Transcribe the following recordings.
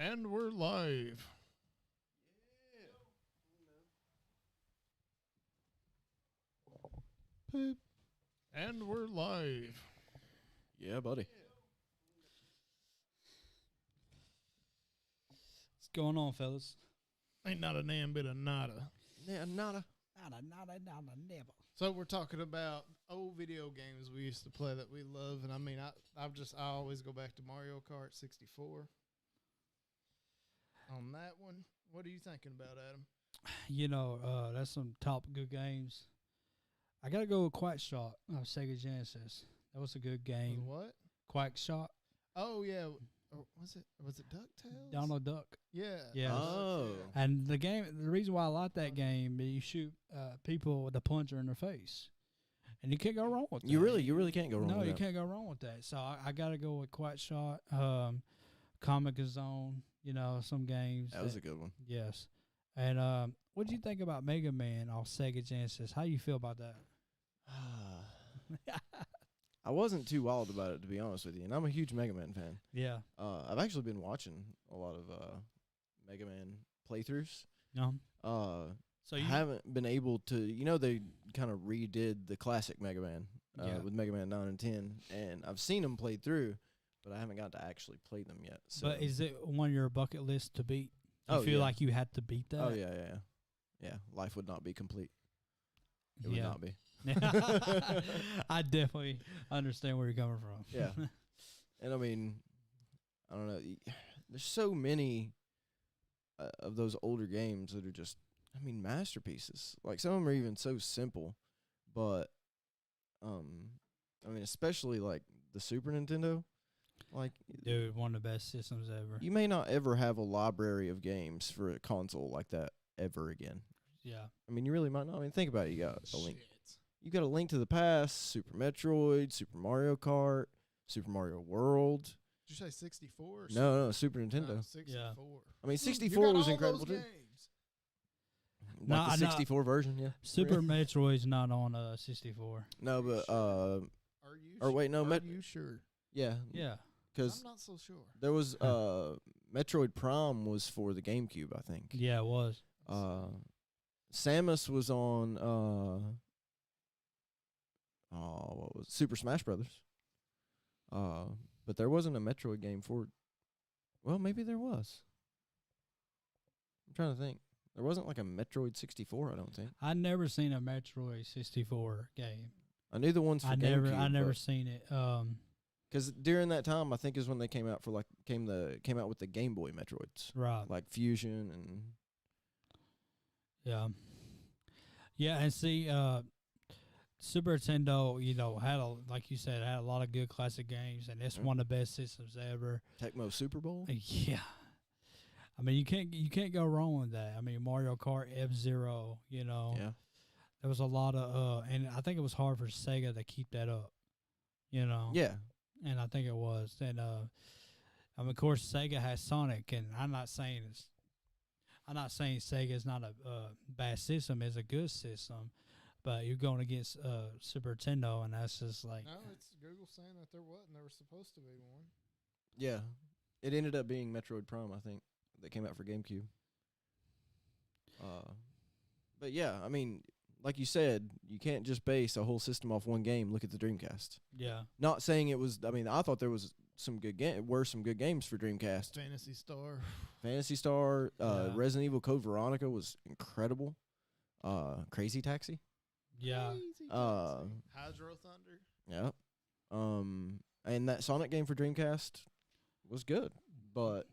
And we're live. Poop. And we're live. Yeah, buddy. What's going on, fellas? Ain't not a damn bit of nada. Yeah, nada. Nada, never. So we're talking about old video games we used to play that we love, and I mean, I always go back to Mario Kart 64. On that one, what are you thinking about, Adam? You know, that's some top good games. I gotta go with Quack Shot of Sega Genesis. That was a good game. What? Quack Shot. Oh yeah, or was it DuckTales? Donald Duck. Yeah. Yeah. Oh. And the reason why I like that game is you shoot people with a plunger in their face, and you can't go wrong with that. You really can't go wrong with that. No, you can't go wrong with that. So I gotta go with Quack Shot, Comic Zone. You know, some games. That was a good one. Yes. And what do you think about Mega Man off Sega Genesis? How you feel about that? I wasn't too wild about it, to be honest with you, and I'm a huge Mega Man fan. Yeah. I've actually been watching a lot of Mega Man playthroughs. So I you haven't been able to, they kind of redid the classic Mega Man with Mega Man 9 and 10, and I've seen them played through, but I haven't got to actually play them yet. So. But is it on your bucket list to beat? You feel like you had to beat that? Oh, yeah. Yeah, life would not be complete. It would not be. I definitely understand where you're coming from. Yeah. And I mean, I don't know. There's so many of those older games that are just, masterpieces. Like, some of them are even so simple, but, especially, like, the Super Nintendo. Like, Dude, one of the best systems ever. you may not ever have a library of games for a console like that ever again. Yeah. You really might not. Think about it. You got a Link. You got a Link to the Past, Super Metroid, Super Mario Kart, Super Mario World. Did you say 64? No, Super Nintendo. No, 64. Yeah. 64 was incredible too. Like the 64 version, yeah. Super Metroid's not on 64. No, but Are you? or wait, no, Are you sure? yeah, Yeah. because I'm not so sure. there was Metroid Prime was for the GameCube, I think. Yeah, it was. Samus was on what was it? Super Smash Brothers. But there wasn't a Metroid game for. Well, maybe there was. I'm trying to think. There wasn't like a Metroid 64, I don't think. I never seen a Metroid 64 game. I knew the ones for GameCube. I never seen it. Because during that time, I think is when they came out for came out with the Game Boy Metroids, Right. like Fusion and. Yeah, and see, Super Nintendo, had like you said, had a lot of good classic games, and it's one of the best systems ever. Tecmo Super Bowl. Yeah, you can't go wrong with that. Mario Kart, F-Zero, Yeah. there was a lot of, and I think it was hard for Sega to keep that up, Yeah. and I think it was, and of course Sega has Sonic, and I'm not saying Sega is not a bad system; it's a good system. But you're going against Super Nintendo, and that's just like... No, it's Google saying that there wasn't. There was supposed to be one. Yeah. It ended up being Metroid Prime, I think, that came out for GameCube. But yeah, like you said, you can't just base a whole system off one game. Look at the Dreamcast. Yeah. Not saying it was... I thought there was some good games for Dreamcast. Phantasy Star. Yeah. Resident Evil Code Veronica was incredible. Crazy Taxi. Yeah. Hydro Thunder. Yeah. And that Sonic game for Dreamcast was good, but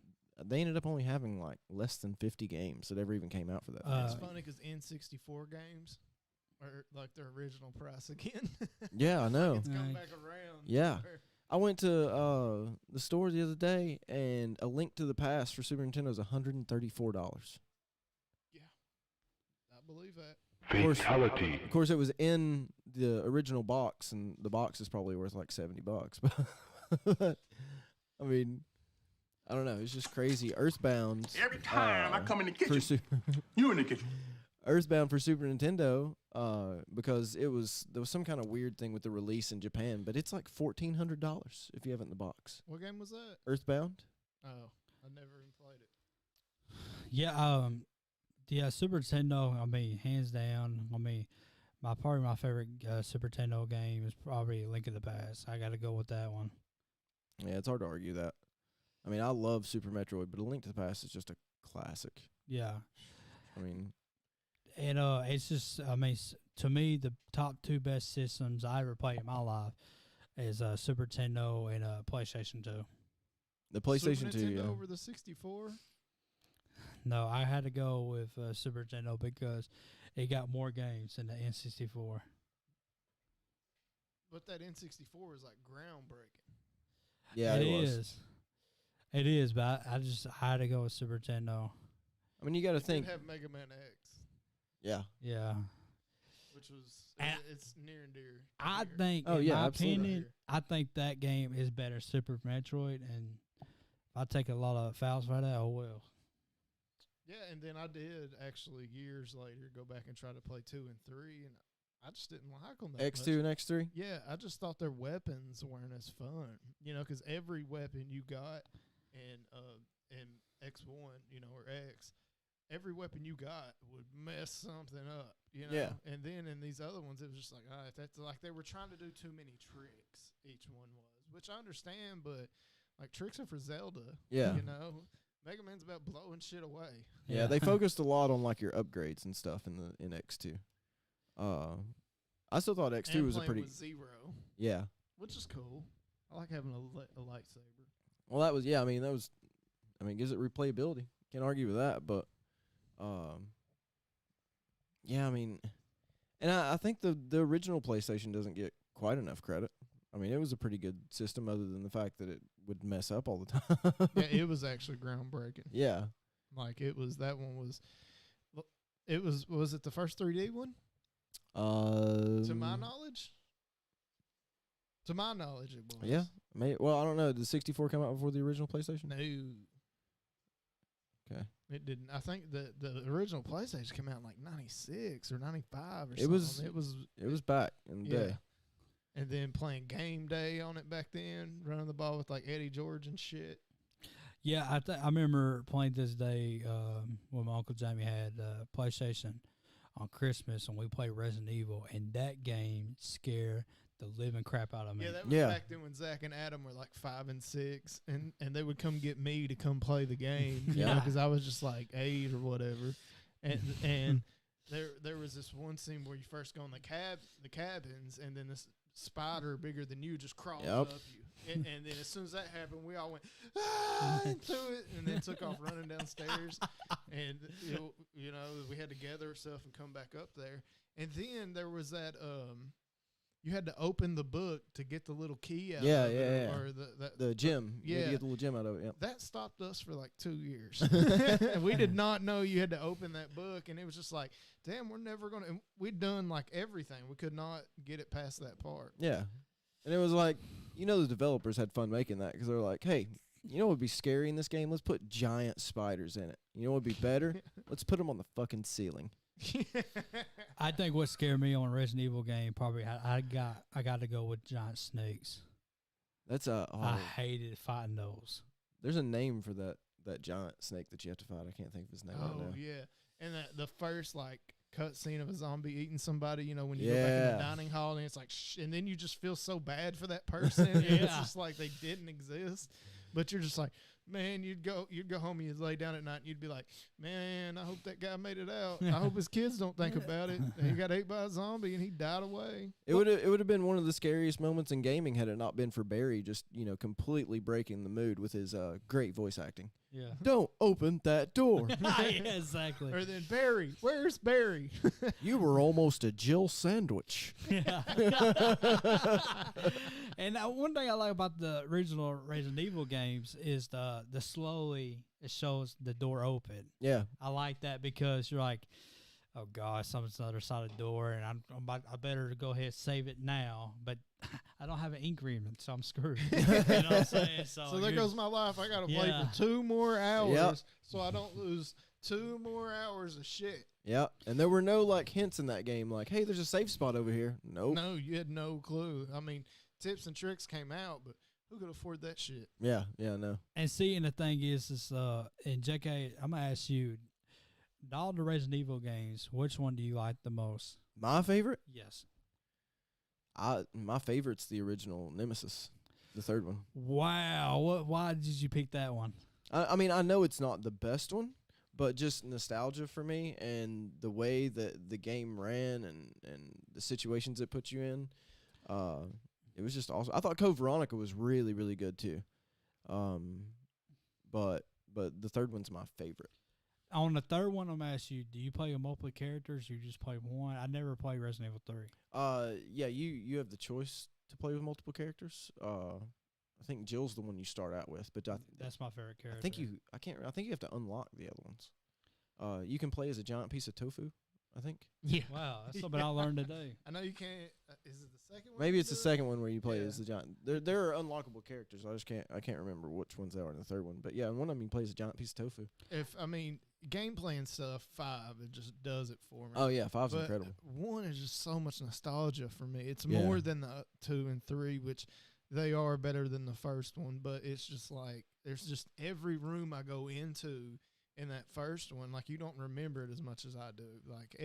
they ended up only having like less than 50 games that ever even came out for that. It's funny because N64 games are like their original price again. Yeah, I know. It's come back around. Yeah. I went to the store the other day, and A Link to the Past for Super Nintendo is $134. Yeah, I believe that. Fatality. Of course, it was in the original box, and the box is probably worth like $70. But I don't know. It's just crazy. Earthbound. Every time I come in the kitchen, you in the kitchen. Earthbound for Super Nintendo, because there was some kind of weird thing with the release in Japan, but it's like $1,400 if you have it in the box. What game was that? Earthbound. Oh, I never even played it. Yeah, Super Nintendo, I mean, hands down. I mean, my favorite Super Nintendo game is probably Link of the Past. I got to go with that one. Yeah, it's hard to argue that. I mean, I love Super Metroid, but A Link to the Past is just a classic. Yeah. I mean, And it's just, I mean, to me, the top two best systems I ever played in my life is Super Nintendo and PlayStation 2. the PlayStation 2, Super Nintendo yeah. over the 64. No, I had to go with Super Nintendo because it got more games than the N64. But that N64 is like groundbreaking. Yeah, it was. is. It is, but I had to go with Super Nintendo. I mean, you got to It think. did have Mega Man X, Yeah. Yeah. which was And it's near and dear. to I here. think, Oh, in yeah, my absolutely. opinion, I think that game is better Super Metroid, and if I take a lot of fouls for that, oh well. Yeah, and then I did actually years later go back and try to play 2 and 3, and I just didn't like them that X2 much. and X3? Yeah, I just thought their weapons weren't as fun, because every weapon you got in X1, or X, every weapon you got would mess something up, Yeah. And then in these other ones, it was just like, all right, that's like they were trying to do too many tricks. Each one was, which I understand, but like tricks are for Zelda. Yeah. Mega Man's about blowing shit away. Yeah, they focused a lot on like your upgrades and stuff in X2. I still thought X2 And was a playing pretty with Zero, yeah. which is cool. I like having a lightsaber. Well, that was gives it replayability. Can't argue with that, but yeah, I mean, and I think the original PlayStation doesn't get quite enough credit. I mean, it was a pretty good system, other than the fact that it would mess up all the time. Yeah, it was actually groundbreaking. Yeah. Like that one was. Was it the first 3D one? To my knowledge. To my knowledge, it was. Yeah. Well, I don't know. Did 64 come out before the original PlayStation? No. Okay. It didn't. I think the original PlayStation came out in like 96 or 95 or It something. was It was back in the day. And then playing Game Day on it back then, running the ball with like Eddie George and shit. Yeah, I remember playing this day when my Uncle Jamie had PlayStation on Christmas, and we played Resident Evil, and that game scared the living crap out of me. Yeah, that was back then when Zach and Adam were like 5 and 6, and they would come get me to come play the game, because I was just like 8 or whatever, and there was this one scene where you first go in the cabins, and then this spider bigger than you just crawls up you, and then as soon as that happened, we all went into it, and then took off running downstairs, and we had to gather ourselves and come back up there, and then there was that you had to open the book to get the little key out of it, or the gym. You had to yeah. get the little gem out of it. Yep. That stopped us for like 2 years. We did not know you had to open that book, and it was just like, damn, we're never going to. We'd done like everything. We could not get it past that part. Yeah. And it was like, the developers had fun making that, because they're like, hey, you know what would be scary in this game? Let's put giant spiders in it. You know what would be better? Let's put them on the fucking ceiling. I think what scared me on a Resident Evil game, probably I got to go with giant snakes. That's I hated fighting those. There's a name for that giant snake that you have to fight. I can't think of his name right Oh now. yeah, and the first like cutscene of a zombie eating somebody, when you go back in the dining hall, and it's like, and then you just feel so bad for that person. And it's just like they didn't exist, but you're just like, man, you'd go home and you'd lay down at night and you'd be like, man, I hope that guy made it out. I hope his kids don't think about it. He got ate by a zombie and he died away. It would have been one of the scariest moments in gaming had it not been for Barry just completely breaking the mood with his great voice acting. Yeah. Don't open that door. Yeah, exactly. Or then Barry, where's Barry? You were almost a Jill sandwich. Yeah. And one thing I like about the original Resident Evil games is the slowly it shows the door open. Yeah. I like that because you're like, oh gosh, something's on the other side of the door, and I better go ahead and save it now. But I don't have an ink reader, so I'm screwed. You know what I'm saying? So there goes my life. I got to play for 2 more hours so I don't lose 2 more hours of shit. Yeah, and there were no like hints in that game like, hey, there's a safe spot over here. Nope. No, you had no clue. I mean, tips and tricks came out, but Who could afford that shit? Yeah, no. And see, and the thing is in JK, I'm gonna ask you, all the Resident Evil games, which one do you like the most? My favorite? Yes. My favorite's the original Nemesis, the third one. Wow. Why did you pick that one? I mean, I know it's not the best one, but just nostalgia for me and the way that the game ran and the situations it put you in. It was just awesome. I thought Code Veronica was really, really good too. But the third one's my favorite. On the third one, I'm asking you, do you play with multiple characters or you just play one? I never played Resident Evil 3. Yeah, you have the choice to play with multiple characters. I think Jill's the one you start out with, but That's my favorite character. I think you have to unlock the other ones. You can play as a giant piece of tofu, I think. Yeah. Wow, that's something I learned today. I know you can't. Is it the second one? Maybe it's the second one where you play Yeah. as the giant. There are unlockable characters. I can't remember which ones they are in the third one. But yeah, in one of them you play as a giant piece of tofu. Gameplay and stuff, 5, it just does it for me. Oh yeah, 5's But incredible. 1 is just so much nostalgia for me. It's Yeah. more than the 2 and 3, which they are better than the first one. But it's just like there's just every room I go into in that first one, like you don't remember it as much as I do. Like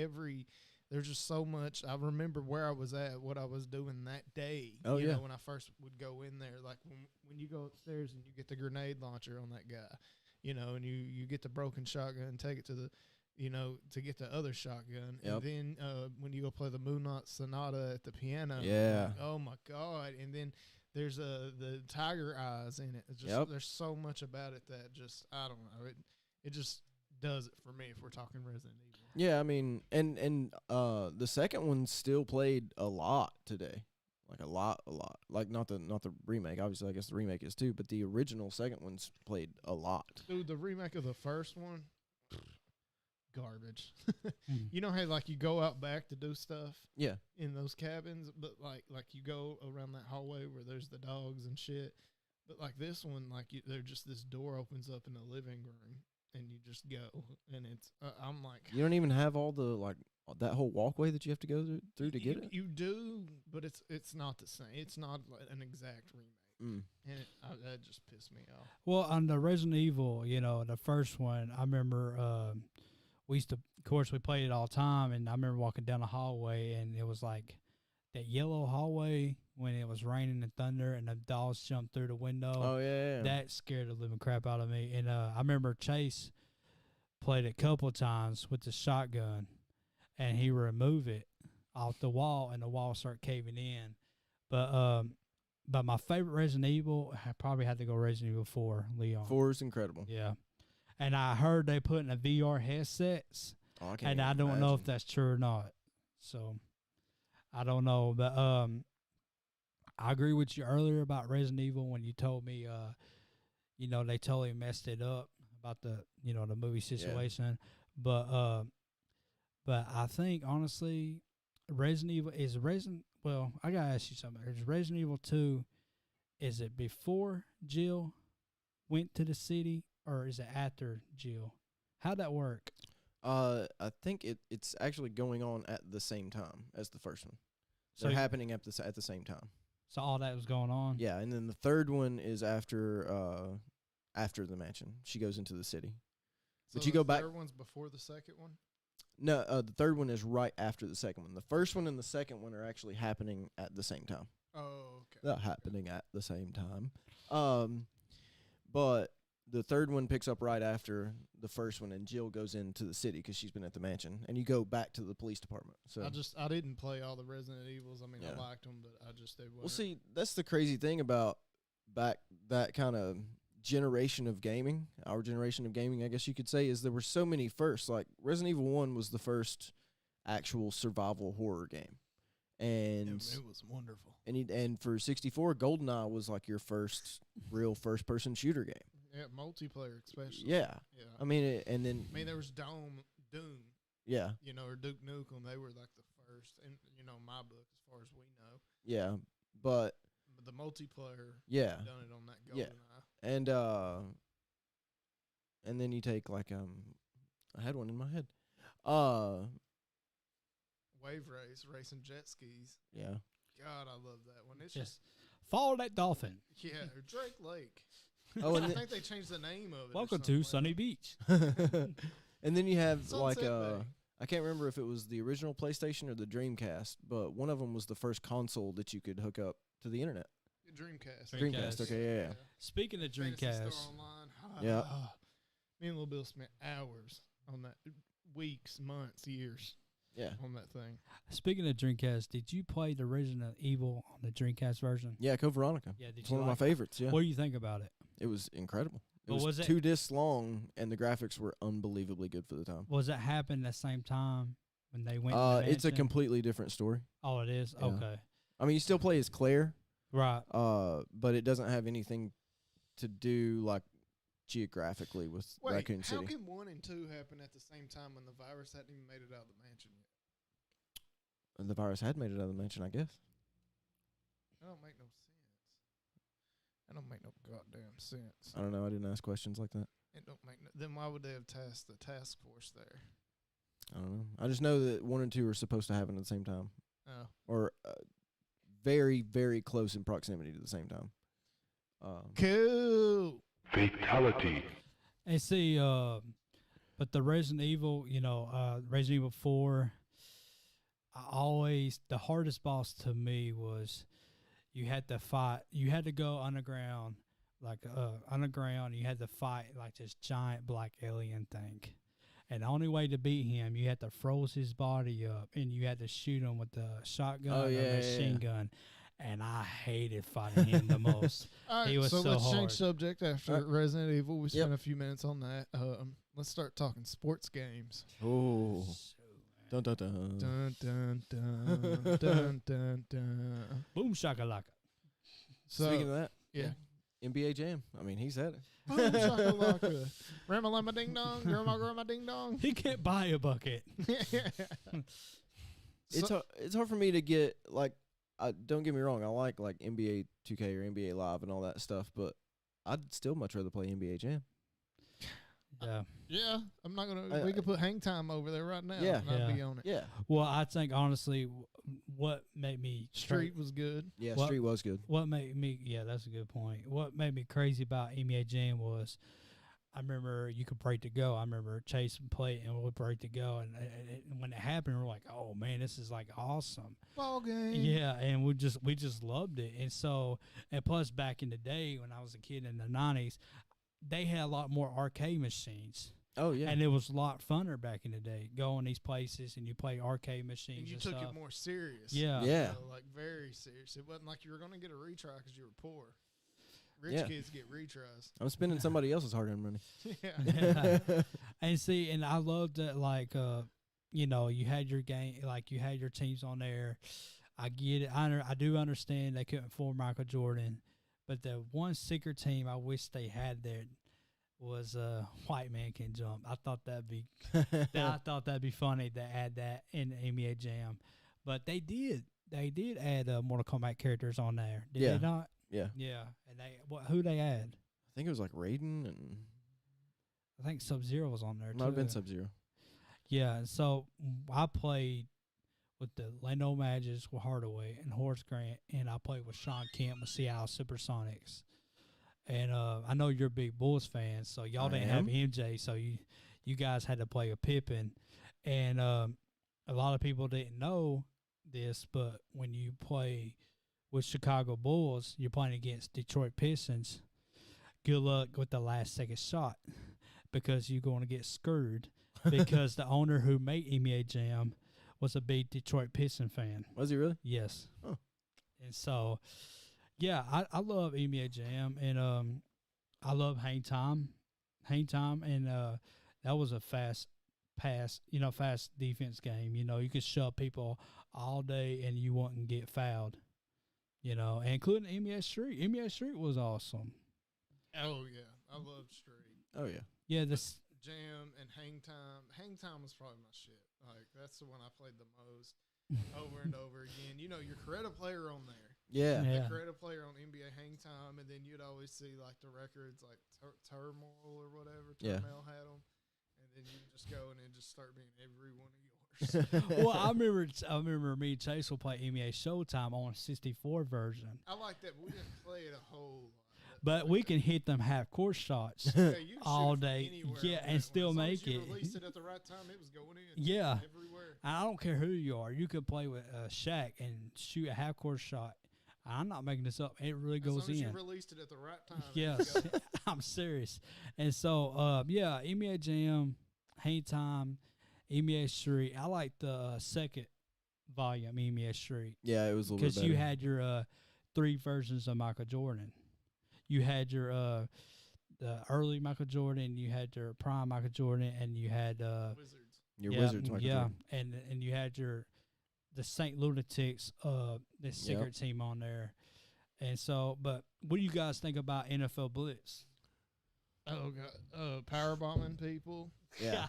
there's just so much. I remember where I was at, what I was doing that day. Oh, you yeah. know, when I first would go in there, like when you go upstairs and you get the grenade launcher on that guy, you know, and you get the broken shotgun and take it to the, you know, to get the other shotgun. Yep. And then when you go play the Moonlight Sonata at the piano, Yeah. like, oh my God. And then there's the tiger eyes in it. It's just Yep. there's so much about it that just I don't know. It just does it for me if we're talking Resident Evil. Yeah, I mean, and the second one still played a lot today, like a lot. Like not the remake. Obviously, I guess the remake is too, but the original second one's played a lot. Dude, the remake of the first one, garbage. You know how like you go out back to do stuff Yeah, in those cabins, but like you go around that hallway where there's the dogs and shit. But like this one, like they're just this door opens up in the living room and you just go, and it's I'm like you don't even have all the like that whole walkway that you have to go through to get it. You do, but it's not the same. It's not like an exact remake, and that just pissed me off. Well, on the Resident Evil, you know, the first one, I remember we used to, of course, we played it all the time, and I remember walking down the hallway, and it was like that yellow hallway when it was raining and thunder, and the dogs jumped through the window. Oh yeah. That scared the living crap out of me. And I remember Chase played it a couple of times with the shotgun, and he removed it off the wall, and the wall started caving in. But my favorite Resident Evil, I probably had to go Resident Evil 4, Leon. 4 is incredible. Yeah. And I heard they put in the VR headsets, Oh, I can't and I even don't know if imagine. that's true or not. So I don't know. But I agree with you earlier about Resident Evil when you told me, you know, they totally messed it up about the, you know, the movie situation. But I think honestly, Resident Evil is well, I gotta ask you something. Is Resident Evil 2, is it before Jill went to the city or is it after Jill? How'd that work? I think it's actually going on at the same time as the first one. So They're happening at the same time. So all that was going on. Yeah, and then the third one is after the mansion. She goes into the city. But you go back. The third one's before the second one. No, the third one is right after the second one. The first one and the second one are actually happening at the same time. Oh, okay. They're happening at the same time. But the third one picks up right after the first one, and Jill goes into the city because she's been at the mansion, and you go back to the police department. So I didn't play all the Resident Evils. I mean, Yeah. I liked them, but they weren't. well, see, that's the crazy thing about that kind of generation of gaming, our generation of gaming, I guess you could say, is there were so many firsts. Like Resident Evil 1 was the first actual survival horror game. And it was wonderful. and for 64, GoldenEye was like your first real first-person shooter game. Yeah, multiplayer especially. Yeah. Yeah. I mean, and then, there was Doom, yeah, you know, or Duke Nukem. They were like the first, in you know, my book as far as we know. yeah. But, But the multiplayer, yeah. done it on that Yeah. GoldenEye. And then you take, like, I had one in my head. Wave race, racing jet skis. Yeah. God, I love that one. It's Just Follow that dolphin. Yeah, or Drake Lake. Oh, and I think they changed the name of it. Welcome to Sunny Beach. and then you have Sunset Bay. I can't remember if it was the original PlayStation or the Dreamcast, but one of them was the first console that you could hook up to the internet. Dreamcast. Dreamcast. Okay, yeah. Speaking of Fantasy Dreamcast, Star Online. Yeah. Me and Lil Bill spent hours on that, weeks, months, years Yeah. on that thing. speaking of Dreamcast, did you play the Resident Evil on the Dreamcast version? Yeah, Code Veronica. Yeah, did It's you one of like my favorites. Yeah. What do you think about it? It was incredible. It But was, was it- 2 discs long, and the graphics were unbelievably good for the time. Was it happen at the same time when they went? In the It's a mansion? completely different story. Oh, it is. Yeah. Okay, I mean, you still play as Claire, right. but it doesn't have anything to do like geographically with Wait, Raccoon how City. can 1 and 2 happen at the same time when the virus hadn't even made it out of the mansion yet? And the virus had made it out of the mansion, I guess. That don't make no sense. That don't make no goddamn sense. I don't know. I didn't ask questions like that. It don't make no. Then why would they have tasked the task force there? I don't know. I just know that 1 and 2 are supposed to happen at the same time, Oh, or very, very close in proximity to the same time. cool. Fatality. And see, but the Resident Evil, Resident Evil 4, the hardest boss to me was you had to fight, you had to go underground, you had to fight like this giant black alien thing. And the only way to beat him, you had to froze his body up, and you had to shoot him with the shotgun or machine gun. And I hated fighting him the most. All right, He was so so let's hard. change subject after All right. Resident Evil. We Yep. spent a few minutes on that. Let's start talking sports games. Oh, dun dun dun. Dun dun dun dun dun dun. Boom shakalaka. So Speaking of that, yeah. NBA Jam. I mean, he said it. Boom shakalaka. Rama ding dong, grandma ding dong. He can't buy a bucket. It's hard for me to get like. Don't get me wrong. I like NBA 2K or NBA Live and all that stuff, but I'd still much rather play NBA Jam. Yeah. Yeah, I'm not gonna. We could put hang time over there right now. Yeah. and I'd Yeah. be on it. Yeah, Well, I think honestly, what made me Street was good. yeah. What- Street was good. What made me? Yeah, that's a good point. What made me crazy about NBA Jam was, I remember you could break to go. I remember Chase would play and would break to go, and when it happened, we're like, oh man, this is like awesome. Ball game. Yeah, and we just loved it. And so, and plus back in the day when I was a kid in the 90s, they had a lot more arcade machines. Oh yeah. And it was a lot funner back in the day. Going these places and you play arcade machines And you and took stuff. it more serious. Yeah. Yeah. Like very serious. It wasn't like you were going to get a retry because you were poor. Rich Yeah. kids get retries. I'm spending somebody else's hard-earned money. Yeah. And see, and I loved that, like, you had your game, like you had your teams on there. I get it. I do understand they couldn't afford Michael Jordan, but the one secret team I wish they had there was White Man Can Jump. I thought that'd be funny to add that in the NBA Jam, but they did add Mortal Kombat characters on there. Did Yeah. they not? Yeah. Yeah, and who they add? I think it was like Raiden and I think Sub-Zero was on there might have been too. Sub-Zero. Yeah, and so I played with the Lando Magic with Hardaway and Horace Grant, and I played with Sean Kemp with Seattle Supersonics. And I know you're a big Bulls fan, so y'all I didn't am. have MJ, so you guys had to play a Pippen. And a lot of people didn't know this, but when you play with Chicago Bulls, you're playing against Detroit Pistons. Good luck with the last second shot because you're going to get screwed because the owner who made NBA Jam was a big Detroit Piston fan. Was he really? Yes. Oh. And so, yeah, I love NBA Jam, and I love Hang Time, and that was a fast defense game. You could shove people all day, and you wouldn't get fouled. And including NBA Street. NBA Street was awesome. Oh, yeah. I love Street. Oh yeah. Yeah, this Jam and Hang Time. Hang Time was probably my shit. Like, that's the one I played the most over and over again. Your Coretta player on there. Yeah. Yeah. The Coretta player on NBA Hang Time, and then you'd always see, like, the records, like, Turmoil or whatever. Yeah. Turmoil had them. And then you just go and then just start being every one of Well, I remember me and Chase will play NBA Showtime on a 64 version. I like that, but we didn't play it a whole lot. But we can hit them half-court shots Yeah, you can all shoot from day. anywhere Yeah, on and that still one. As long make as you it. released it at the right time, it was going in. Yeah. Everywhere. I don't care who you are. You could play with Shaq and shoot a half-court shot. I'm not making this up. It really goes as long as in. you released it at the right time. Yes, I'm serious. And so, NBA Jam, Hang Time, NBA Street. I like the second volume, NBA Street. Yeah, it was a little bit Because better. you had your 3 versions of Michael Jordan. You had your the early Michael Jordan, you had your prime Michael Jordan, and you had Wizards. Your Wizards, Michael Jordan. and you had the St. Lunatics, the secret team on there. And so, but what do you guys think about NFL Blitz? Oh god, power bombing people. Yeah.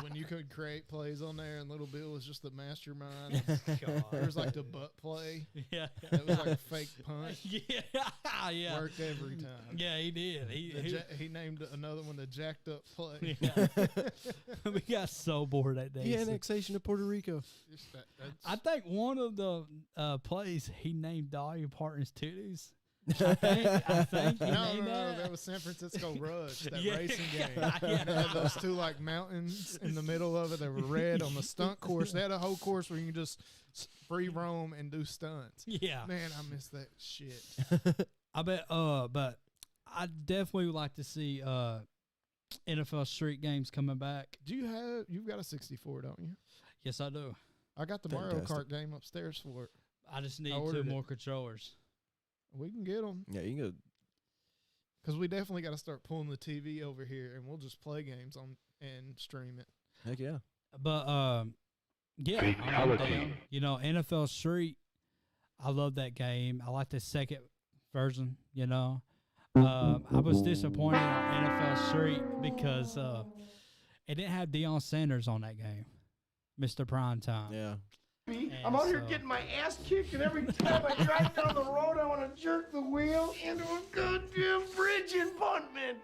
When you could create plays on there, and Little Bill was just the mastermind. God. There was like the butt play. Yeah, That was like a fake punt. yeah. Worked every time. Yeah, he did. He named another one the jacked up play. Yeah. We got so bored that day. The annexation of Puerto Rico. Just I think one of the plays he named Dolly Parton's titties. I think he named no, that. that was San Francisco Rush, that Yeah. racing game. Yeah. They had those two like mountains in the middle of it. They were red on the stunt course. They had a whole course where you can just free roam and do stunts. Yeah. Man, I miss that shit. I bet. But I definitely would like to see NFL Street games coming back. You've got a 64, don't you? Yes, I do. I got the Mario Kart game upstairs for it. I just need ordered 2 it. more controllers. We can get them. Yeah, you can go. Because we definitely got to start pulling the TV over here, and we'll just play games on and stream it. Heck yeah. But yeah, Fatality. I'm down. You know, NFL Street. I love that game. I like the second version. You know, I was disappointed in NFL Street because it didn't have Deion Sanders on that game, Mr. Primetime. Yeah. I'm out here getting my ass kicked, and every time I drive down the road, I want to jerk the wheel into a goddamn bridge in Puntman.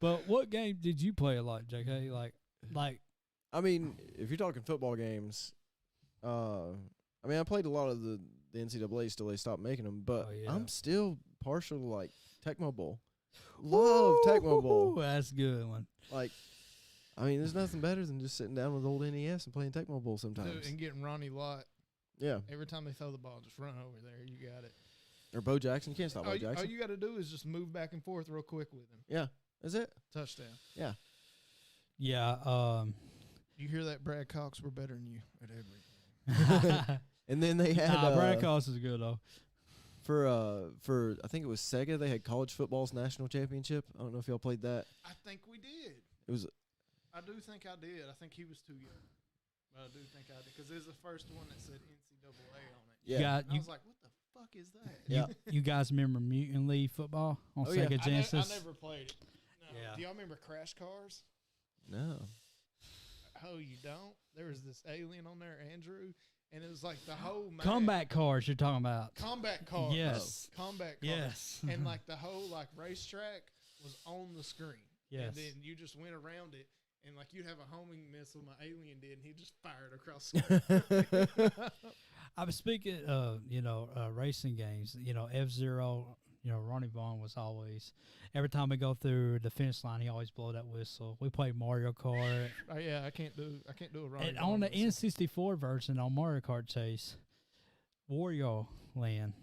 But what game did you play a lot, JK? Like. I mean, if you're talking football games, I mean, I played a lot of the NCAA till they stopped making them, but I'm still partial to like Tecmo Bowl. Love Tecmo Bowl. That's a good one. Like, I mean, there's nothing better than just sitting down with old NES and playing Tecmo Bowl sometimes. And getting Ronnie Lott. Yeah. Every time they throw the ball, just run over there. You got it. Or Bo Jackson. You can't stop Bo Jackson. All you got to do is just move back and forth real quick with him. Yeah. That's it. Touchdown. Yeah. Yeah. You hear that, Brad Cox? We're better than you at everything. And then they had Brad Cox is good though. For I think it was Sega. They had college football's national championship. I don't know if y'all played that. I think we did. It was. I do think I did. I think he was too young. But I do think I did because it was the first one that said NCAA on it. Yeah. I was like, what the fuck is that? Yeah. You guys remember Mutant League football on Oh, yeah. Sega Genesis? I never played it. No. Yeah. Do y'all remember Crash Cars? No. Oh, you don't? There was this alien on there, Andrew, and it was like the whole map. Combat cars you're talking about. Combat cars. Yes. Combat cars. Yes. And like the whole like racetrack was on the screen. Yes. And then you just went around it, and like you'd have a homing missile, my alien did, and he just fired across the screen. I was speaking of, racing games, F-Zero, Ronnie Vaughn was always, every time we go through the finish line, he always blow that whistle. We played Mario Kart. Oh yeah, I can't do a Ronnie. And on the N64 version on Mario Kart Chase, Wario Land,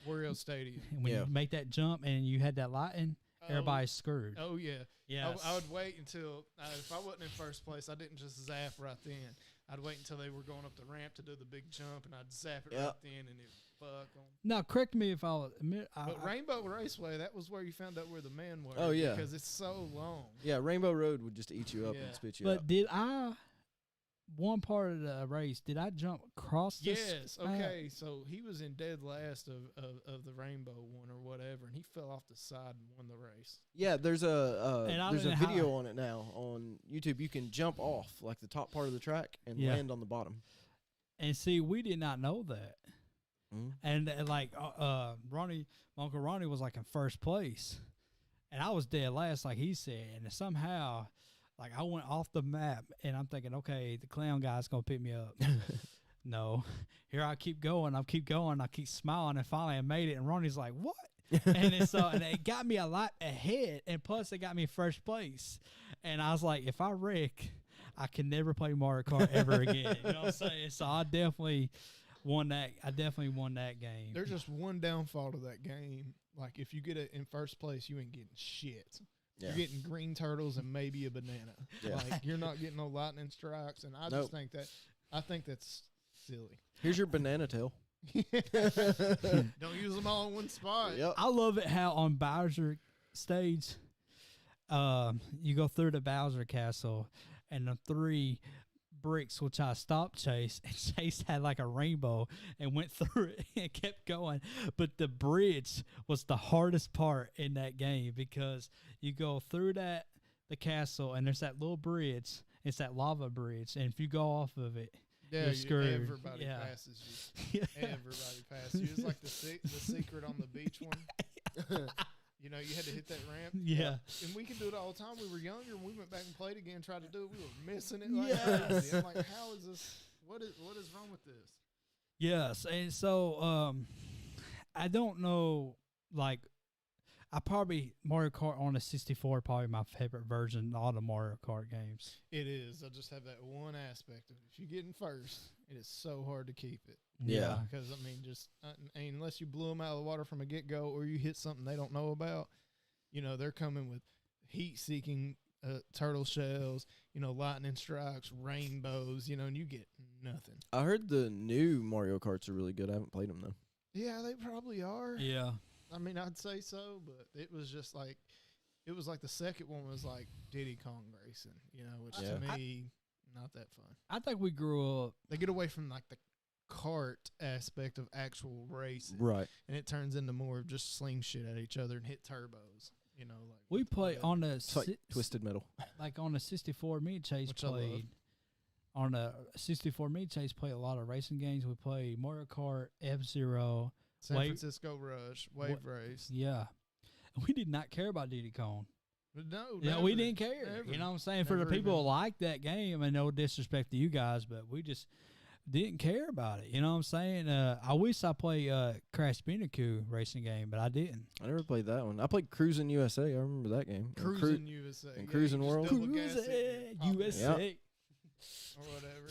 Wario Stadium. and when you make that jump and you had that lighting, everybody's screwed. Oh yeah. Yes. I would wait until if I wasn't in first place, I didn't just zap right then. I'd wait until they were going up the ramp to do the big jump, and I'd zap it right then, and it fuck them. Now, correct me if I was. But Rainbow Raceway, that was where you found out where the men were. Oh, yeah. Because it's so long. Yeah, Rainbow Road would just eat you up Yeah. and spit you out. But did I, one part of the race, did I jump across this? Yes. Okay. So he was in dead last of the Rainbow one or whatever, and he fell off the side and won the race. Yeah, there's a And I there's a don't know video how- on it now on YouTube. You can jump off like the top part of the track and land on the bottom. And see, we did not know that. Mm-hmm. And like Ronnie, my Uncle Ronnie was like in first place, and I was dead last, like he said. And somehow, Like, I went off the map, and I'm thinking, okay, the clown guy's going to pick me up. No. Here I keep going. I keep smiling, and finally I made it, and Ronnie's like, what? And it got me a lot ahead, and plus it got me first place. And I was like, if I wreck, I can never play Mario Kart ever again. You know what I'm saying? So I definitely won that. Game. There's just one downfall to that game. Like, if you get it in first place, you ain't getting shit. Yeah. You're getting green turtles and maybe a banana. Yeah. Like, you're not getting no lightning strikes, and I just think that's silly. Here's your banana tail. Don't use them all in one spot. Yep. I love it how on Bowser stage, you go through the Bowser castle, and the 3 bricks which I stopped Chase, and Chase had like a rainbow and went through it and kept going. But the bridge was the hardest part in that game, because you go through the castle, and there's that little bridge. It's that lava bridge, and if you go off of it, yeah, you're screwed. Everybody passes you. Everybody passes you. It's like the secret on the beach one. You know, you had to hit that ramp. Yeah. And we can do it all the time. We were younger, and we went back and played again, tried to do it. We were missing it like crazy. I'm like, how is this? What is wrong with this? Yes. And so I don't know, like, Mario Kart on the 64 probably my favorite version of all the Mario Kart games. It is. I just have that one aspect of it. If you get in first, it is so hard to keep it. Yeah. Because, I mean, unless you blew them out of the water from a get-go, or you hit something they don't know about, you know, they're coming with heat-seeking turtle shells, you know, lightning strikes, rainbows, you know, and you get nothing. I heard the new Mario Karts are really good. I haven't played them, though. Yeah, they probably are. Yeah. I mean, I'd say so, but it was just like, the second one was like Diddy Kong racing, you know, which to me, not that fun. I think we grew up. They get away from like the kart aspect of actual racing. Right. And it turns into more of just sling shit at each other and hit turbos, you know. Like we play on the like Twisted Metal. Like on the 64, me and Chase played. On the 64, me and Chase played a lot of racing games. We played Mario Kart, F-Zero, San Francisco Rush, Wave Race. Yeah. We did not care about Diddy Kong. No, yeah, we didn't care. Never, you know what I'm saying? For the people who like that game, and no disrespect to you guys, but we just didn't care about it. You know what I'm saying? I wish I played Crash Bandicoot racing game, but I didn't. I never played that one. I played Cruisin' USA. I remember that game. Cruisin' USA. And Cruisin' World. Cruisin' USA. Yep. Or whatever.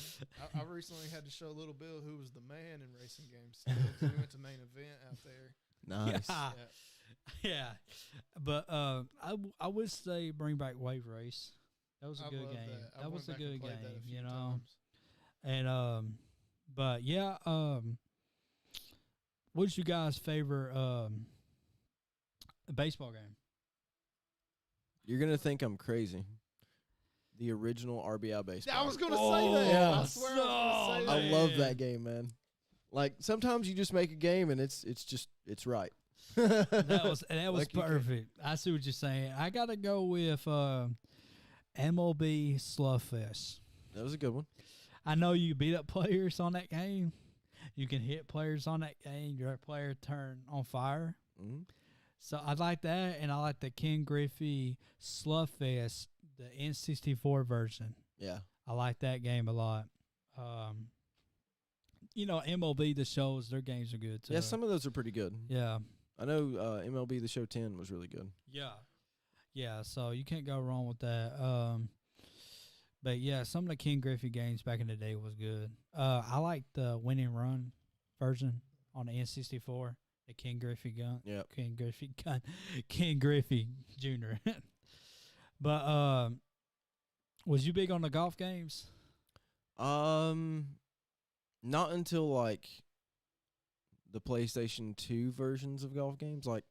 I recently had to show Little Bill who was the man in racing games. So we went to main event out there. Nice. Yeah. But I would say bring back Wave Race. That was a good game. That was a good game, you know. And but yeah, what's your guys' favorite baseball game? You're gonna think I'm crazy. The original RBI baseball. I was gonna say that. Yeah. I swear I was gonna say that. I love that game, man. Like, sometimes you just make a game and it's right. that was like perfect. I see what you're saying. I gotta go with MLB Slugfest. That was a good one. I know you beat up players on that game. You can hit players on that game. Your player turn on fire. Mm-hmm. So I like that, and I like the Ken Griffey Slugfest, the N64 version. Yeah. I like that game a lot. You know, MLB The Shows, their games are good, too. Yeah, some of those are pretty good. Yeah. I know MLB The Show 10 was really good. Yeah. Yeah, so you can't go wrong with that. But, yeah, some of the Ken Griffey games back in the day was good. I like the Win and Run version on the N64, the Ken Griffey gun. Yeah. Ken Griffey Jr. But was you big on the golf games? Not until like the PlayStation 2 versions of golf games. Like,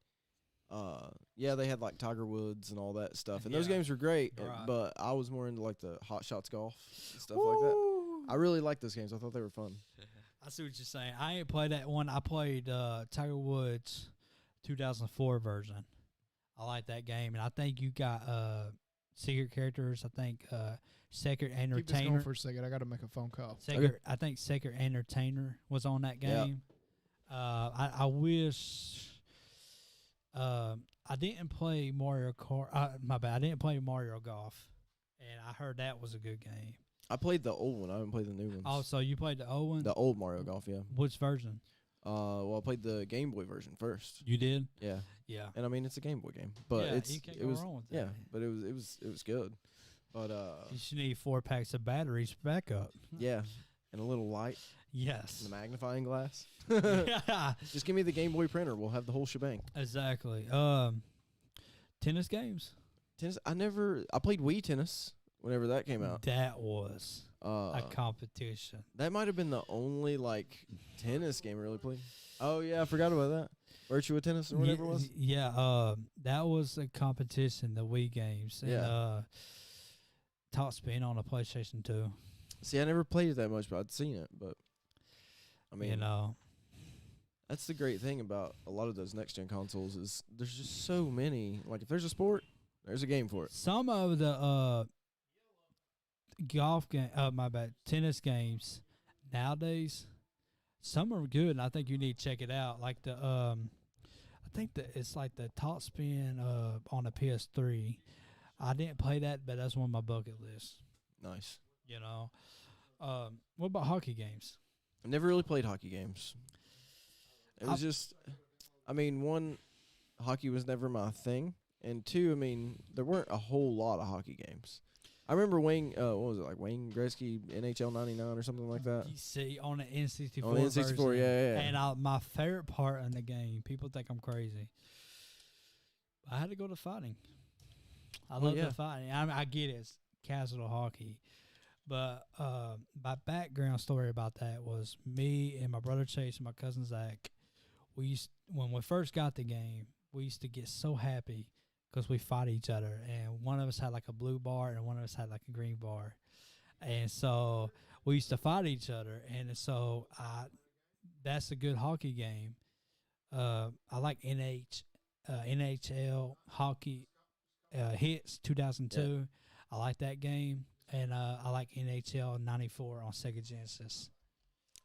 yeah, they had like Tiger Woods and all that stuff, and those games were great. Right. But I was more into like the Hot Shots golf and stuff like that. I really liked those games. I thought they were fun. I see what you're saying. I ain't played that one. I played Tiger Woods 2004 version. I like that game, and I think you got secret characters. I think Secret Entertainer. Keep this going for a second. I got to make a phone call. I think Secret Entertainer was on that game. I wish I didn't play Mario Kart. My bad. I didn't play Mario Golf and I heard that was a good game. I played the old one. I haven't played the new ones. Oh, so you played the old one? The old Mario Golf, yeah. Which version? Well, I played the Game Boy version first. You did? Yeah. Yeah. And I mean, it's a Game Boy game, but Yeah, it's you can't it go was wrong with that. yeah, but it was good. But You should need 4 packs of batteries for backup. yeah, and a little light, Yes. and a magnifying glass. Yeah. Just give me the Game Boy printer. We'll have the whole shebang. Exactly. Tennis games. Tennis. I played Wii tennis whenever that came out. That was a competition. That might have been the only tennis game I really played. Oh yeah, I forgot about that. Virtua Tennis or whatever it was. Yeah, that was a competition, the Wii games. And, Yeah. Top Spin on the PlayStation 2. See, I never played it that much, but I'd seen it. But I mean, that's the great thing about a lot of those next gen consoles is there's just so many. Like if there's a sport, there's a game for it. Some of the tennis games nowadays, some are good, and I think you need to check it out. Like I think that it's like the Top Spin on the PS3. I didn't play that, but that's one of my bucket lists. Nice. What about hockey games? I never really played hockey games. It was just, I mean, one, hockey was never my thing, and two, I mean, there weren't a whole lot of hockey games. I remember Wayne Gretzky NHL '99 or something like that. You see, on the N64 On the N64, version. yeah. And my favorite part in the game, people think I'm crazy, I had to go to fighting. I love the fighting. I get it. It's casual hockey. But my background story about that was me and my brother Chase and my cousin Zach. When we first got the game, we used to get so happy because we fought each other. And one of us had like a blue bar and one of us had like a green bar. And so we used to fight each other. And so that's a good hockey game. I like NHL hockey hits 2002. Yeah. I like that game. And I like NHL '94 on Sega Genesis.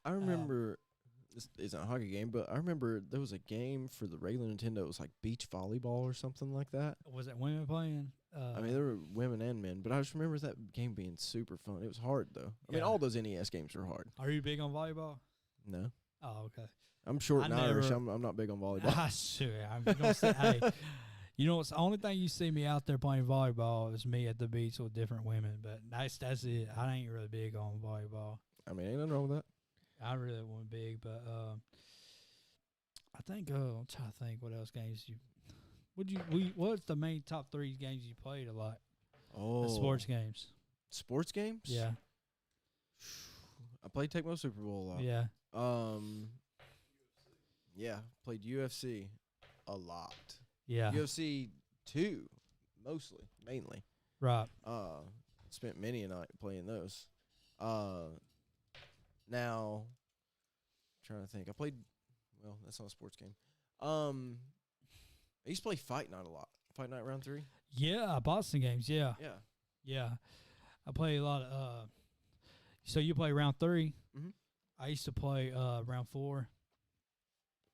I remember, this isn't a hockey game, but I remember there was a game for the regular Nintendo. It was like beach volleyball or something like that. Was it women playing? I mean, there were women and men, but I just remember that game being super fun. It was hard, though. I mean, all those NES games were hard. Are you big on volleyball? No. Oh, okay. I'm short and Irish. I'm not big on volleyball. Sure. I'm going to say, hey. You know, it's the only thing you see me out there playing volleyball is me at the beach with different women. But that's it. I ain't really big on volleyball. I mean, ain't nothing wrong with that. I really wasn't big, but I think I'm trying to think what else games what's the main top 3 games you played a lot? Oh, sports games. Sports games? Yeah. I played Tecmo Super Bowl a lot. Yeah. Yeah, played UFC a lot. Yeah. UFC 2, mainly. Right. Spent many a night playing those. Now, I'm trying to think. I played, well, that's not a sports game. I used to play Fight Night a lot. Fight Night Round 3? Yeah, boxing games, yeah. Yeah. Yeah. I play a lot of, so you play round 3? Mm-hmm. I used to play round 4.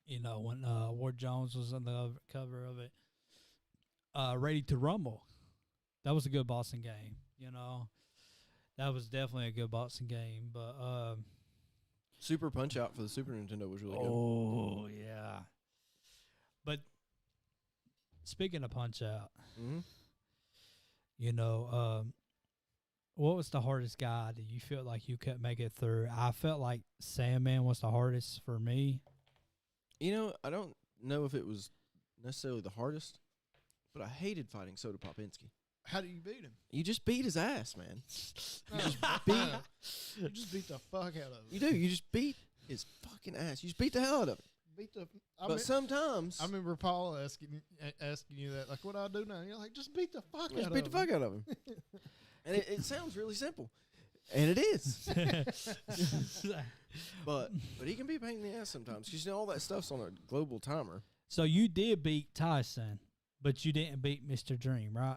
You know, when Ward Jones was on the cover of it. Ready to Rumble. That was a good boxing game, you know. That was definitely a good boxing game. But Super Punch-Out for the Super Nintendo was really good. Oh, yeah. But speaking of Punch-Out, you know, what was the hardest guy that you felt like you couldn't make it through? I felt like Sandman was the hardest for me. You know, I don't know if it was necessarily the hardest, but I hated fighting Soda Popinski. How do you beat him? You just beat his ass, man. You just beat the fuck out of him. You do. You just beat his fucking ass. You just beat the hell out of him. But sometimes I remember Paul asking you that, like, what do I do now? And you're like, just beat the fuck out of him. Just beat the fuck out of him. And it sounds really simple. And it is. But he can be a pain in the ass sometimes because, you know, all that stuff's on a global timer. So you did beat Tyson, but you didn't beat Mr. Dream, right?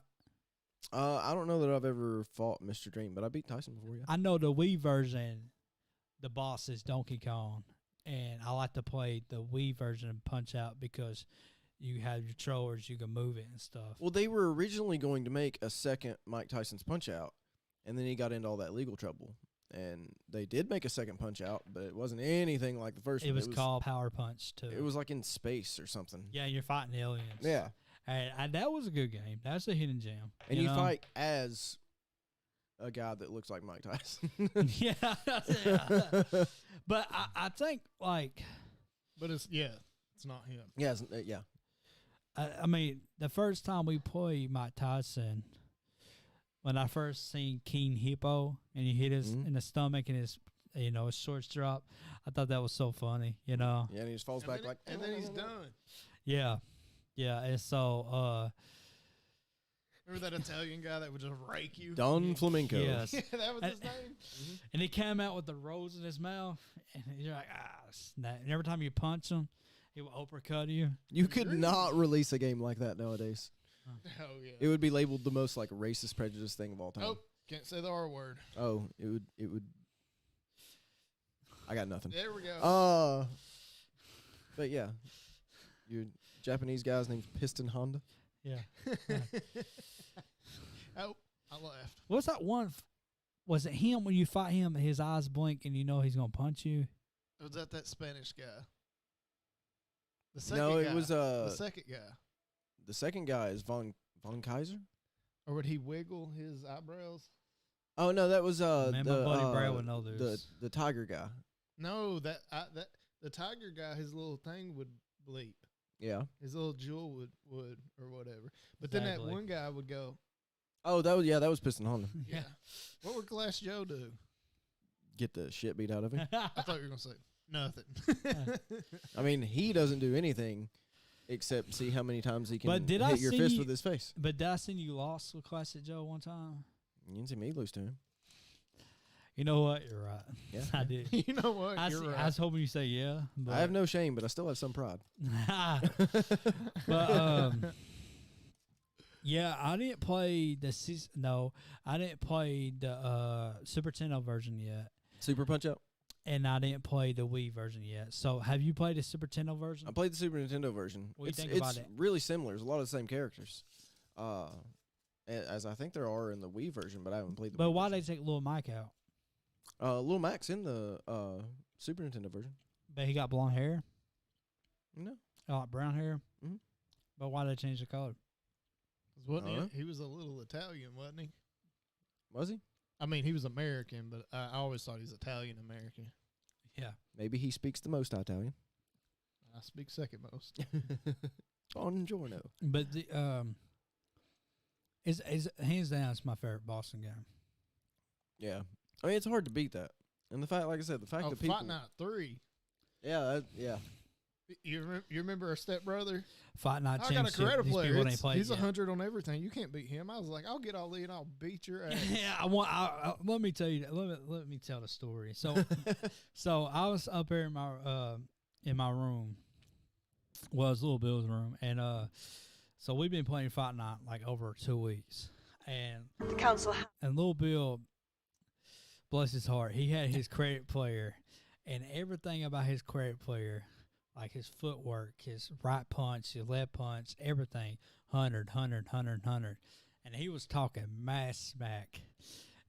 I don't know that I've ever fought Mr. Dream, but I beat Tyson before, yeah. I know the Wii version, the boss is Donkey Kong, and I like to play the Wii version of Punch-Out because you have your controllers, you can move it and stuff. Well, they were originally going to make a second Mike Tyson's Punch-Out, and then he got into all that legal trouble. And they did make a second Punch-Out, but it wasn't anything like the first one. It was called Power Punch too. It was like in space or something. Yeah, you're fighting aliens. Yeah. And that was a good game. That's a hidden gem. And you fight as a guy that looks like Mike Tyson. yeah. But I think, like... But it's not him. Yeah, yeah. I mean, the first time we played Mike Tyson, when I first seen King Hippo, and he hit his in the stomach and his shorts drop, I thought that was so funny, Yeah, and he just falls back like... And then he's done. Yeah. Yeah, and so... Remember that Italian guy that would just rake you? Don Flamenco. Yes. Yeah, that was his name. And he came out with the rose in his mouth, and you're like, snap. And every time you punch him, he will uppercut you. You could not release a game like that nowadays. Oh, yeah. It would be labeled the most like racist, prejudiced thing of all time. Oh, can't say the R word. Oh, it would. I got nothing. There we go. But yeah, your Japanese guy's name's Piston Honda. Yeah. Oh, I laughed. What's that one? Was it him when you fight him, his eyes blink and you know he's going to punch you? Was that Spanish guy? The second No, guy. it was the second guy. The second guy is Von Kaiser. Or would he wiggle his eyebrows? Oh no, that was Man, my buddy Brad would know this. the tiger guy. No, that the tiger guy, his little thing would bleep. Yeah. His little jewel would or whatever. But then that one guy would go. Oh, that was Piston Honda. Yeah. What would Glass Joe do? Get the shit beat out of him. I thought you were gonna say nothing. I mean, he doesn't do anything except see how many times he can hit your fist with his face. But did I see you lost with Classic Joe one time? You didn't see me lose to him. You know what? You're right. Yeah. I did. You know what? You're right. I was hoping you say yeah. But I have no shame, but I still have some pride. But yeah, I didn't play I didn't play the Super Nintendo version yet. Super Punch-Out? And I didn't play the Wii version yet. So have you played the Super Nintendo version? I played the Super Nintendo version. What do you think about it? It's really similar. There's a lot of the same characters. As I think there are in the Wii version, but I haven't played the Wii But why version. they take Little Mike out? Lil Mac's in the Super Nintendo version. But he got blonde hair? No. Like brown hair? Mhm. But why they change the color? Wasn't he was a little Italian, wasn't he? Was he? I mean, he was American, but I always thought he was Italian American. Yeah. Maybe he speaks the most Italian. I speak second most. Buongiorno. But the is hands down it's my favorite Boston game. Yeah. I mean, it's hard to beat that. And the fact, like I said, the fact that people... Fight Night 3. Yeah, yeah. You remember our stepbrother? Fight Night I got a Championship. karate player. He's yet. 100 on everything. You can't beat him. I was like, I'll get Ali and I'll beat your ass. Yeah, let me tell you. Let me tell the story. So, so I was up there in my room. Well, it's Little Bill's room, and so we've been playing Fight Night like over 2 weeks, and The council and Little Bill, bless his heart, he had his credit player, and everything about his credit player, like his footwork, his right punch, his left punch, everything, 100. And he was talking mass smack.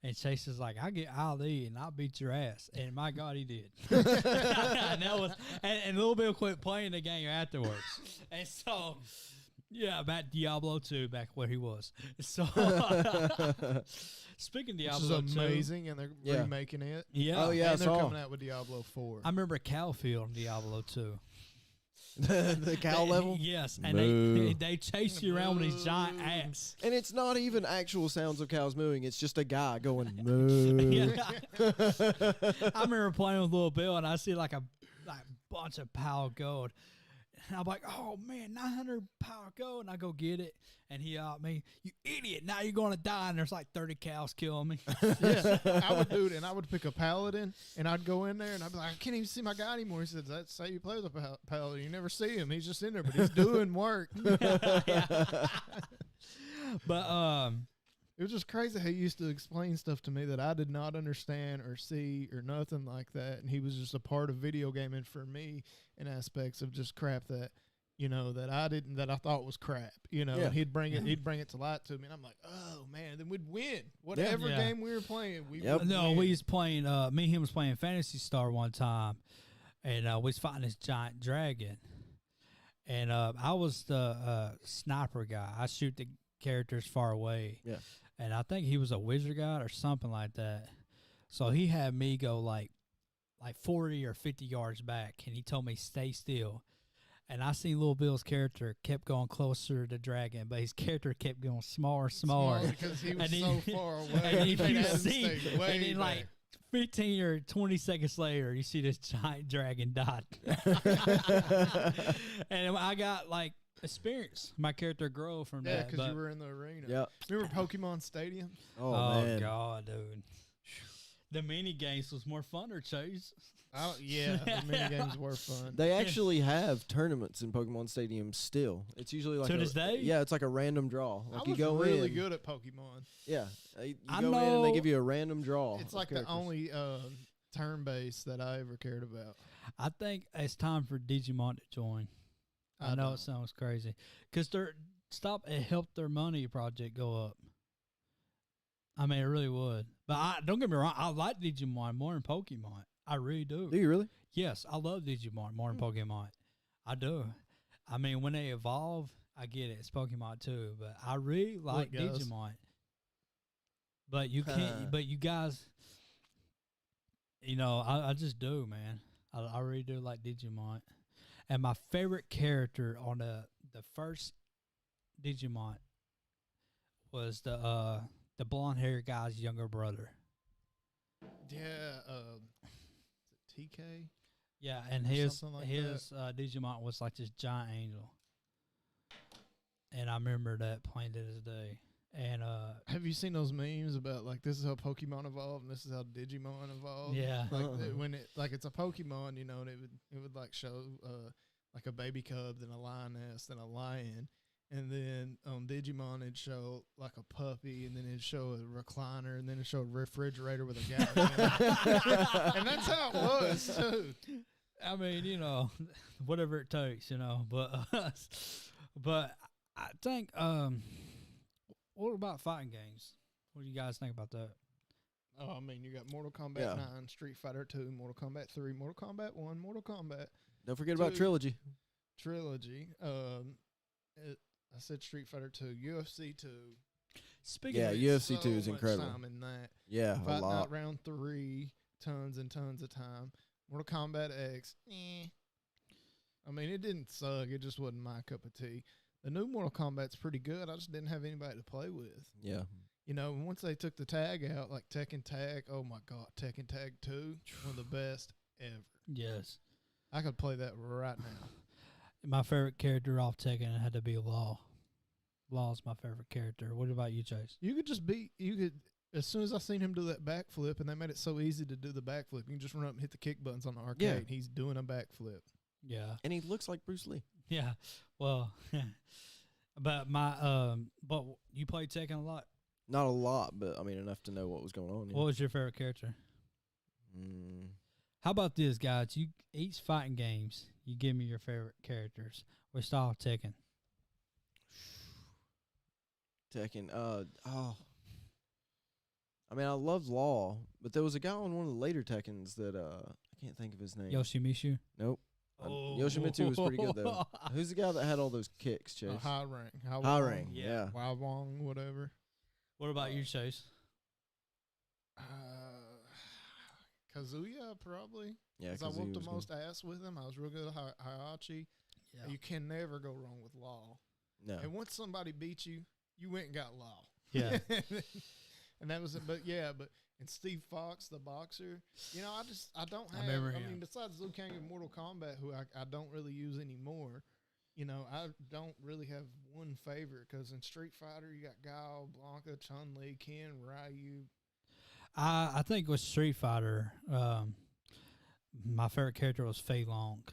And Chase is like, I'll get Ali and I'll beat your ass. And my God, he did. and Little Bill quit playing the game afterwards. And so, yeah, back Diablo 2, back where he was. So, speaking of Diablo 2. Which is amazing, and they're remaking it. Yeah. Oh, yeah, and they're coming out with Diablo 4. I remember Calfield in Diablo 2. the cow level? Yes, and they chase you around with his giant axe. And it's not even actual sounds of cows mooing. It's just a guy going moo. Yeah. I remember playing with Little Bill, and I see like a bunch of power gold. And I'm like, oh, man, 900 power gold. And I go get it. And he out me, you idiot. Now you're going to die. And there's like 30 cows killing me. Yeah, I would do it. And I would pick a paladin. And I'd go in there. And I'd be like, I can't even see my guy anymore. He said, that's how you play with a paladin. You never see him. He's just in there. But he's doing work. But it was just crazy how he used to explain stuff to me that I did not understand or see or nothing like that. And he was just a part of video gaming for me in aspects of just crap that that I thought was crap, Yeah. and he'd bring it to light to me, and I'm like, oh man, then we'd win whatever game we were playing. We would win. We was playing. Me and him was playing Fantasy Star one time, and we was fighting this giant dragon, and I was the sniper guy. I shoot the characters far away. Yeah. And I think he was a wizard guy or something like that. So he had me go like 40 or 50 yards back, and he told me stay still. And I seen Little Bill's character kept going closer to the dragon, but his character kept going smaller. Because he was And so far away. And if you Adam see, stayed way and then like back. 15 or 20 seconds later, you see this giant dragon dot. And I got like experience. My character grow from Yeah, that. because you were in the arena. Yeah. Remember Pokemon Stadium? Oh, Oh, man. God, dude. The mini games was more funner, Chase. Oh, yeah, the mini games were fun. They actually have tournaments in Pokemon Stadium still. It's usually like To this day? Yeah, it's like a random draw. Like I you was go really in. good at Pokemon. Yeah, you I go in and they know- give you a random draw. It's of like the characters. only turn-based that I ever cared about. I think it's time for Digimon to join. I know don't. it sounds crazy. Because it helped their money project go up. I mean, it really would. But don't get me wrong, I like Digimon more than Pokemon. I really do. Do you really? Yes, I love Digimon more than Pokemon. I do. I mean, when they evolve, I get it. It's Pokemon too, but I really like guys. Digimon. But you can't. But you guys, I just do, man. I really do like Digimon. And my favorite character on the first Digimon was the blonde haired guy's younger brother. Yeah, is it TK? Yeah, and Or his something like Digimon was like this giant angel. And I remember that plain to this day. And Have you seen those memes about like this is how Pokemon evolved and this is how Digimon evolved? yeah. Like when it's a Pokemon, and it would like show like a baby cub, then a lioness, then a lion, and then on Digimon it'd show like a puppy, and then it'd show a recliner, and then it'd show a refrigerator with a gallon in it. And that's how it was too. I mean, whatever it takes, but I think what about fighting games? What do you guys think about that? Oh, I mean, you got Mortal Kombat Yeah. 9, Street Fighter 2, Mortal Kombat 3, Mortal Kombat 1, Mortal Kombat Don't forget about Dude. Trilogy. Trilogy. I said Street Fighter 2, UFC 2. Speaking Yeah, of UFC 2 So is much incredible. Time in that. Yeah, a Fight lot. Night Round 3, tons and tons of time. Mortal Kombat X, I mean, it didn't suck. It just wasn't my cup of tea. The new Mortal Kombat's pretty good. I just didn't have anybody to play with. Yeah. Once they took the tag out, like Tekken Tag, oh my God, Tekken Tag 2, one of the best ever. yes, I could play that right now. my favorite character off Tekken had to be Law. Law's my favorite character. What about you, Chase? As soon as I seen him do that backflip, and they made it so easy to do the backflip, you can just run up and hit the kick buttons on the arcade. Yeah. And he's doing a backflip. Yeah, And he looks like Bruce Lee. yeah. Well, but but you played Tekken a lot. Not a lot, but I mean enough to know what was going on. Yeah. What was your favorite character? Mm, How about this, guys? You each fighting games. You give me your favorite characters. We start off Tekken. Tekken. I mean, I love Law, but there was a guy on one of the later Tekkens that I can't think of his name. Yoshimitsu. Nope. Yoshimitsu was pretty good though. Who's the guy that had all those kicks, Chase? High rank. High Ring. Yeah. Wong, whatever. What about you, Chase? Kazuya, probably. Yeah. Because I 'cause he whooped the was most ass with him. I was real good at Hayachi. Yeah. You can never go wrong with Law. good. No. And once somebody beat you, you went and got Law. Yeah. And that was it. But and Steve Fox, the boxer, I don't have, remember I him. mean, besides Liu Kang in Mortal Kombat, who I don't really use anymore, I don't really have one favorite, because in Street Fighter, you got Guile, Blanca, Chun-Li, Ken, Ryu. I think with Street Fighter, my favorite character was Fei Long,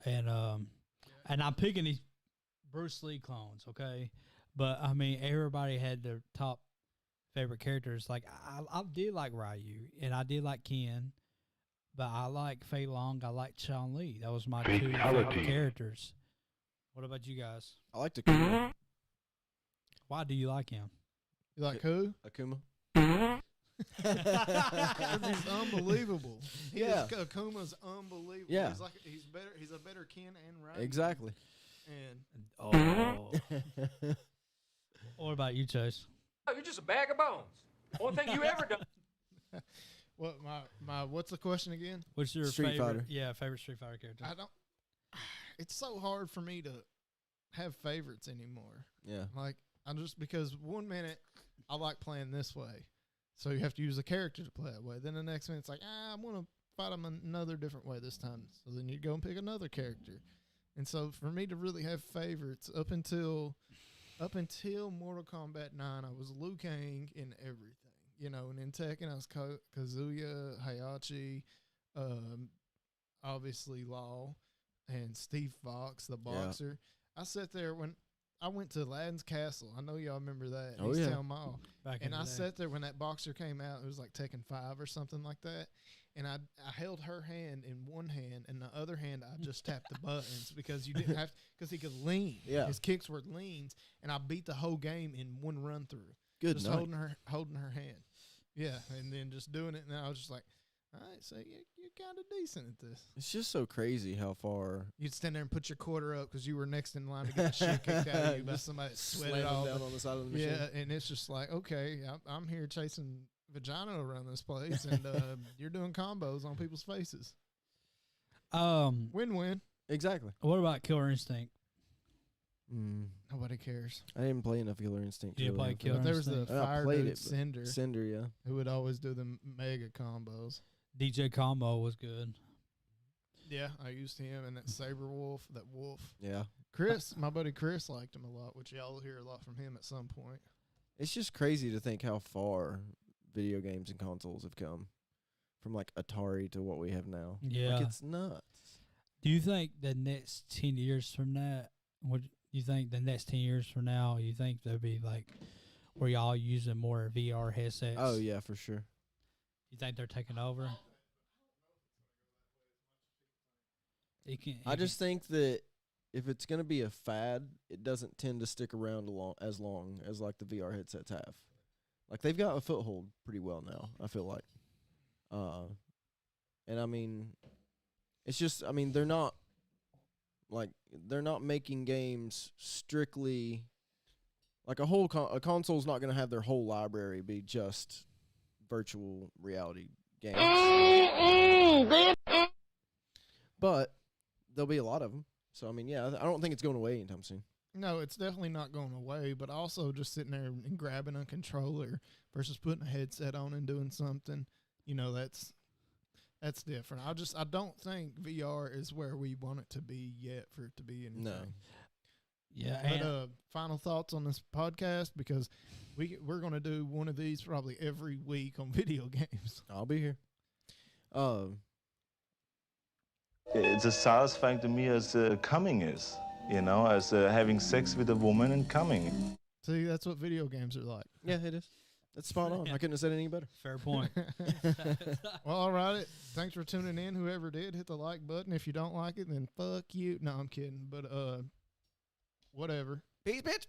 and I'm picking these Bruce Lee clones, okay? But I mean, everybody had their top favorite characters. Like I did like Ryu, and I did like Ken, but I like Fei Long. I like Chun-Li. That was my two favorite Fatality. characters. What about you guys? I like Akuma. Why do you like him? You like who? Akuma. He's unbelievable. Akuma's unbelievable. Yeah. He's better. He's a better Ken and Ryan. Exactly. And What about you, Chase? Oh, you're just a bag of bones. Only thing you ever done. what what's the question again? What's your Street favorite? Fighter. Yeah, favorite Street Fighter character. I don't. It's so hard for me to have favorites anymore. Yeah. Like I'm just because one minute I like playing this way, so you have to use a character to play that way. Then the next minute it's like I want to fight him another different way this time. So then you go and pick another character. And so for me to really have favorites up until Mortal Kombat 9, I was Liu Kang in everything. You know, and in Tekken I was Kazuya, Hayachi, obviously Law, and Steve Fox, the boxer. Yeah. I sat there when I went to Aladdin's Castle. I know y'all remember that. Oh, yeah. Town Mall. And I sat there when that boxer came out. It was like Tekken 5 or something like that. And I held her hand in one hand, and the other hand I just tapped the buttons because you didn't have because he could lean. Yeah. His kicks were leans, and I beat the whole game in one run through. Good just night. holding her hand. Yeah, and then just doing it, and I was just like, all right, so you're kind of decent at this. It's just so crazy how far You'd stand there and put your quarter up because you were next in line to get the shit kicked out of you by somebody that sweated slamming all down on the side of the machine. Yeah, and it's just like, okay, I'm here chasing vagina around this place, and you're doing combos on people's faces. Win-win. Exactly. What about Killer Instinct? Nobody cares. I didn't play enough Killer Instinct. You didn't play Killer But there was the Instinct? I fire played dude, it, but Cinder, Cinder, yeah. who would always do the mega combos. DJ Combo was good. Yeah, I used him and that Saber Wolf, that wolf. Yeah. Chris, my buddy Chris liked him a lot, which y'all will hear a lot from him at some point. It's just crazy to think how far video games and consoles have come from like Atari to what we have now. Yeah. Like it's nuts. Do you think the next 10 years from that, what you think the next 10 years from now, you think there'll be like where y'all using more VR headsets? Oh yeah, for sure. You think they're taking over? I just think that if it's going to be a fad, it doesn't tend to stick around as long as like the VR headsets have. Like they've got a foothold pretty well now, I feel like. And I mean, it's just, I mean, they're not making games strictly like a whole a console's not going to have their whole library be just virtual reality games. But there'll be a lot of them. So, I mean, yeah, I don't think it's going away anytime soon. No, it's definitely not going away, but also just sitting there and grabbing a controller versus putting a headset on and doing something, you know, that's different. I don't think VR is where we want it to be yet for it to be anything. No. Yeah. But final thoughts on this podcast, because we're going to do one of these probably every week on video games. I'll be here. It's as satisfying to me as coming is, you know, as having sex with a woman and coming. See, that's what video games are like. Yeah, it is. That's spot on. I couldn't have said it any better. Fair point. Well, all right. Thanks for tuning in. Whoever did, hit the like button. If you don't like it, then fuck you. No, I'm kidding. But whatever. Peace, bitch.